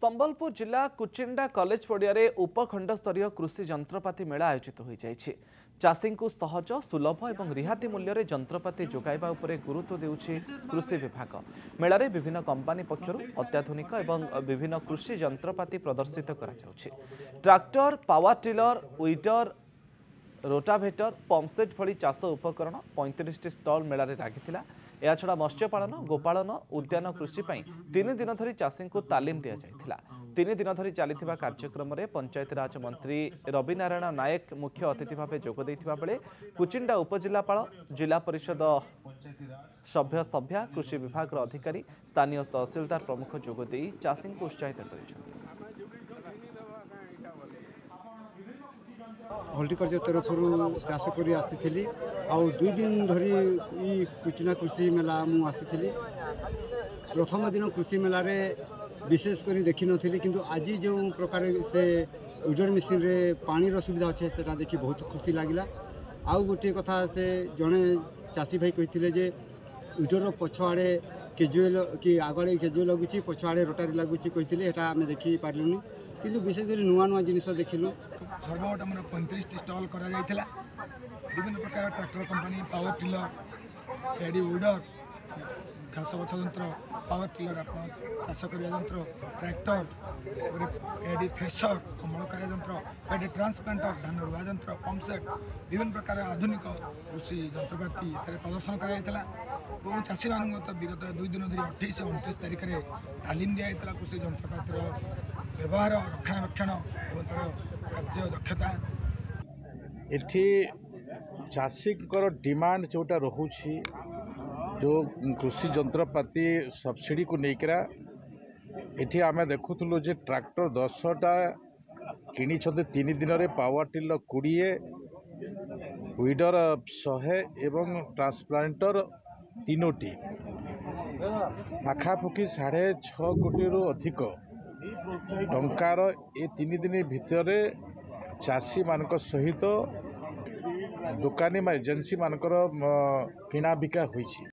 संबलपुर जिला कुचिंडा कॉलेज पड़ियारे उपखंड स्तरीय कृषि जंत्रपाति मेला आयोजित हो जाइछि। चाषी को सहज सुलभ और रिहाती मूल्य जंत्रपाति जोगाइबा उपरे गुरुत्व देउछि कृषि विभाग। मेलार विभिन्न कंपानी पक्षरु अत्याधुनिक और विभिन्न कृषि जंत्रपाति प्रदर्शित करा जाउछि। Tractor, power tiller, weeder, rotavator, pump set भली चाष उपकरण 35 स्टल मेलार लगी। याछड़ा मत्स्यपालन, गोपालन, उद्यान कृषि 3 दिन धरी चाषी को तालीम दि जाइथिला। 3 दिन धरी चलिथिबा कार्यक्रम में पंचायतीराज मंत्री रवि नारायण नायक मुख्य अतिथि भाव जोग देइथिबा बेले कुचिंडा उपजिलापाल, जिला परिषद सभ्या, कृषि विभाग अधिकारी, स्थानीय तहसीलदार प्रमुख जोग देई चाषी को उत्साहित करिसेंति। हॉर्टिकल्चर तरफ चाष कर आसी आउ 2 दिन धरी कुचिना कृषि मेला मुझी। प्रथम दिन कृषि मेल विशेष कर देखी नी कि आज जो प्रकार से उजर मेसीन रे पानी सुविधा अच्छे से देखी बहुत खुशी लगिला। आउ गोटे कथा से जड़े चाषी भाई कहते जे उजर पछुआड़े केजुएल कि आगे केजुए लगुच पछुआड़े रोटारी लगुच कहते आम देखी पार्लुनि किंतु विशेष कर नुआ नुआ जिनिस देखिलु। सर्वमोट आम 35 स्टल कर विभिन्न प्रकार ट्रैक्टर कंपनी, पावर टिलर, एडी वीडर, घास बछा यंत्र, पावर टिलर चाष करने यंत्र, ट्रैक्टर, एडी थ्रेसर अमल कर यंत्र, एडी ट्रांसप्लांटर धान रुआ यंत्र, पंपसेट, विभिन्न प्रकार आधुनिक कृषि जंत्रपाति प्रदर्शन कराइला। चाषी मान विगत 2 दिन धरी 28 और 29 तारिख में तालीम दिखाई कृषि जंत्रपातिर व्यवहार, रक्षणाबेक्षण और कार्य दक्षता। एठी चाषी डिमांड जोटा रोचे जो कृषि जंत्रपाति सब्सिडी को लेकर एठी आमे देखुथुलु जे ट्रैक्टर 10टा किनी 3 दिन में, पावर टिलर 20, वीडर 100 एवं ट्रांसप्लांटर 3टी पाखापाखि 6.5 कोटी अधिक टंकार ए 3 दिन भितर चाषी मानक सहित दुकानी एजेंसी मानकर किना बिका होइछि।